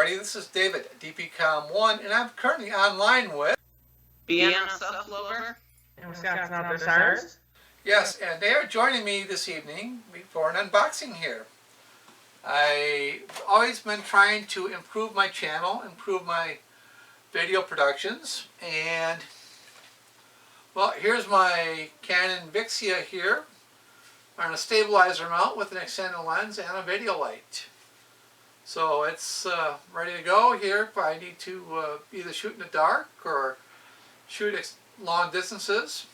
everybody. This is David at DPComm1, and I'm currently online with BNSF Lover and Wisconsin out there, Sirens. Yes, and they are joining me this evening for an unboxing here. I've always been trying to improve my channel, improve my video productions, and well, here's my Canon Vixia here on a stabilizer mount with an extended lens and a video light. So it's ready to go here if I need to either shoot in the dark or shoot long distances.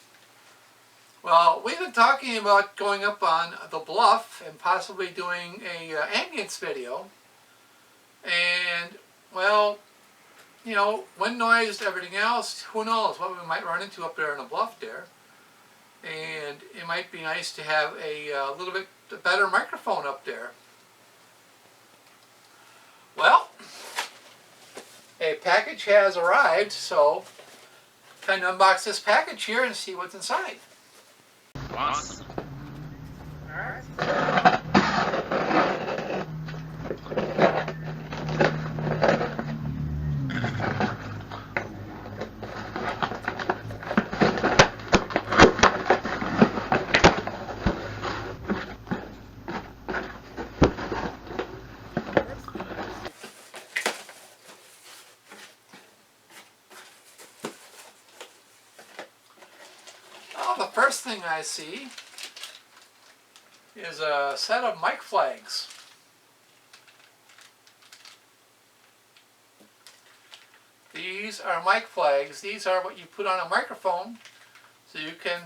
Well, we've been talking about going up on the bluff and possibly doing a ambience video. And, well, you know, wind noise, everything else, who knows what we might run into up there on the bluff there. And it might be nice to have a little bit better microphone up there. Well, a package has arrived, so time to unbox this package here and see what's inside. Awesome. Alright. The first thing I see is a set of mic flags. These are mic flags. These are what you put on a microphone so you can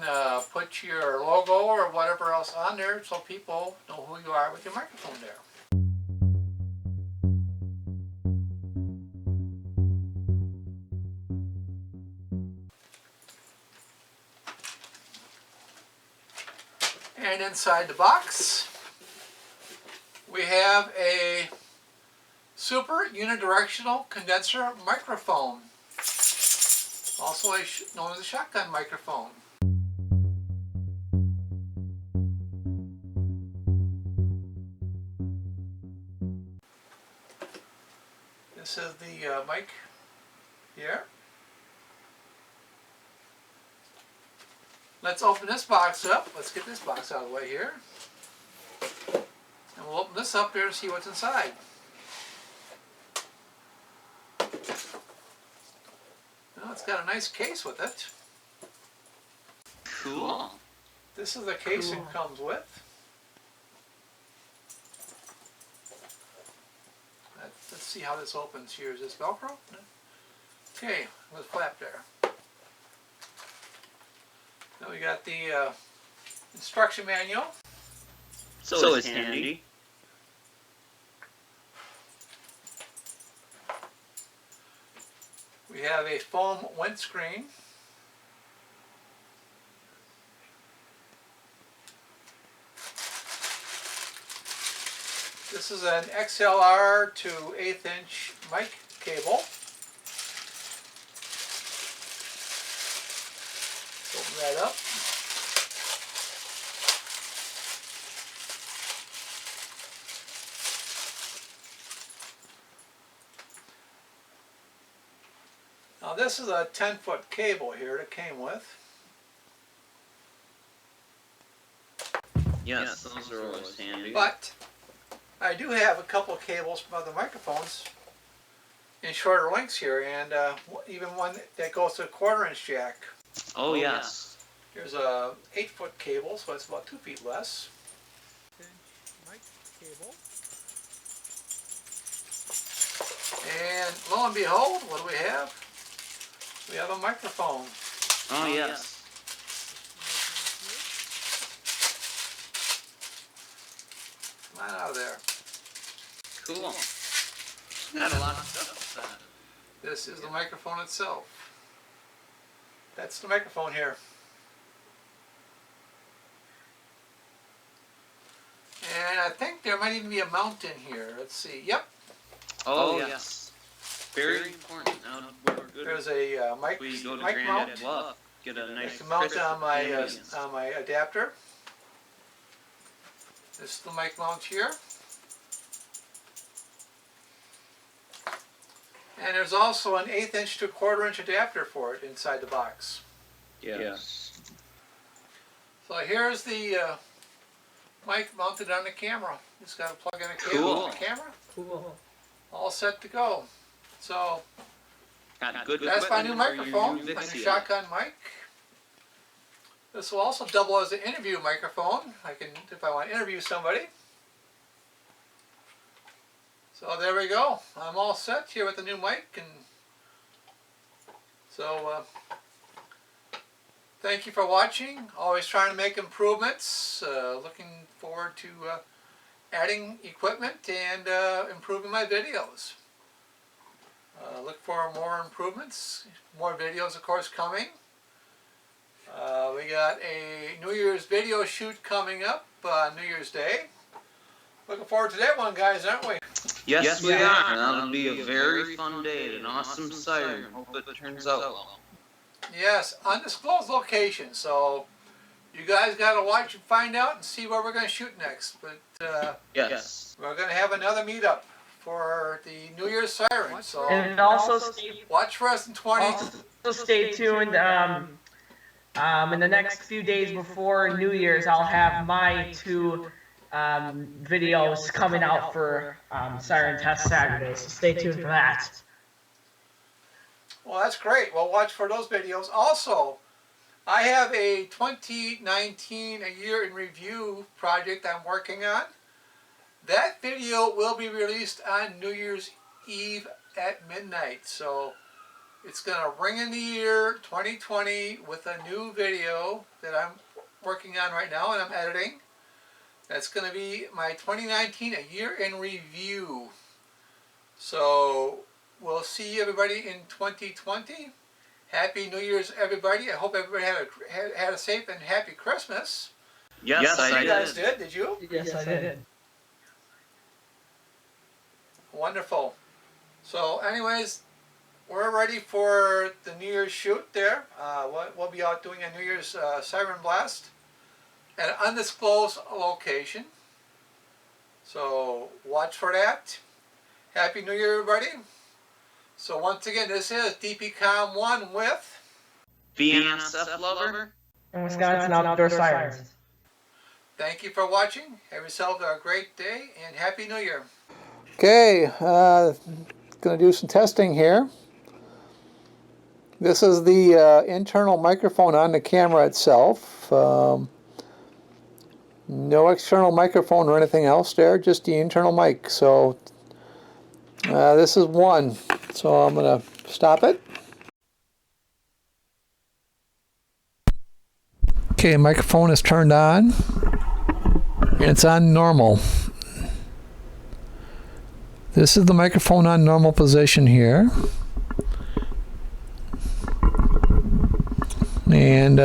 put your logo or whatever else on there so people know who you are with your microphone there. And inside the box, we have a super unidirectional condenser microphone, also known as a shotgun microphone. This is the mic here. Let's open this box up. Let's get this box out of the way here. And we'll open this up here and see what's inside. Well, it's got a nice case with it. Cool. This is the case it comes with. Let's see how this opens here. Is this Velcro? Okay, there's a flap there. Now we got the instruction manual. So it's handy. We have a foam windscreen. This is an XLR to 1/8 inch mic cable. Open that up. Now this is a 10-foot cable here that came with. Yes, those are always handy. But I do have a couple of cables from other microphones in shorter lengths here, and even one that goes to a 1/4 inch jack. Oh yes. Here's a 8-foot cable, so it's about 2 feet less. Mic cable. And lo and behold, what do we have? We have a microphone. Oh yes. Come on out of there. Cool. Got a lot of stuff with that. This is the microphone itself. That's the microphone here. And I think there might even be a mount in here. Let's see. Yep. Oh yes. Very important. Now we're good. There's a mic We go to mount. Granddad's Bluff. Get a nice It's mounted crisp on my ambience. adapter. This is the mic mount here. And there's also an 1/8 inch to 1/4 inch adapter for it inside the box. Yes. So here's the mic mounted on the camera. Just got to plug in a cable Cool. on the camera. Cool. All set to go. So Got good that's my new equipment for your microphone, new my new Vixia. shotgun mic. This will also double as an interview microphone. I can, if I want to interview somebody. So there we go. I'm all set here with the new mic, and so thank you for watching. Always trying to make improvements. Looking forward to adding equipment and improving my videos. Look for more improvements. More videos, of course, coming. We got a New Year's video shoot coming up on New Year's Day. Looking forward to that one, guys, aren't we? Yes, we are. That'll be a very fun day. An awesome siren. Hope it turns out well. Yes, undisclosed location. So you guys got to watch and find out and see where we're going to shoot next. But Yes. we're going to have another meetup for the New Year's Siren. So And also stay, watch for us in 20. also stay tuned. In the next few days before New Year's, I'll have my 2 videos coming out for Siren Test Saturday. So stay tuned for that. Well, that's great. Well, watch for those videos. Also, I have a 2019 A Year in Review project I'm working on. That video will be released on New Year's Eve at midnight. So it's going to ring in the year 2020 with a new video that I'm working on right now and I'm editing. That's going to be my 2019 A Year in Review. So we'll see everybody in 2020. Happy New Year's, everybody. I hope everybody had a safe and happy Christmas. Yes, I You did. guys did? Did you? Yes, I did. Wonderful. So anyways, we're ready for the New Year's shoot there. We'll be out doing a New Year's Siren Blast at an undisclosed location. So watch for that. Happy New Year, everybody. So once again, this is DPComm1 with BNSF Lover. And Wisconsin Outdoor Sirens. Thank you for watching. Have yourselves a great day and Happy New Year. Okay, going to do some testing here. This is the internal microphone on the camera itself. No external microphone or anything else there, just the internal mic. So this is one. So I'm going to stop it. Okay, microphone is turned on. And it's on normal. This is the microphone on normal position here. And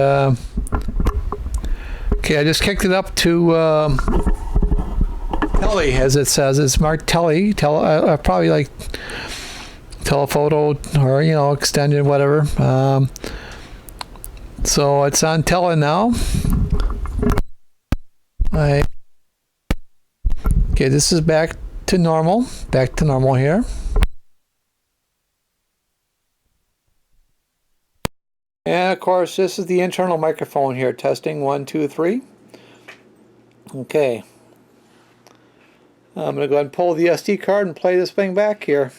okay, I just kicked it up to tele, as it says. It's marked tele, probably like telephoto or, you know, extended, whatever. So it's on tele now. Okay, this is back to normal here. And of course, this is the internal microphone here. Testing 1, 2, 3. Okay. I'm going to go ahead and pull the SD card and play this thing back here.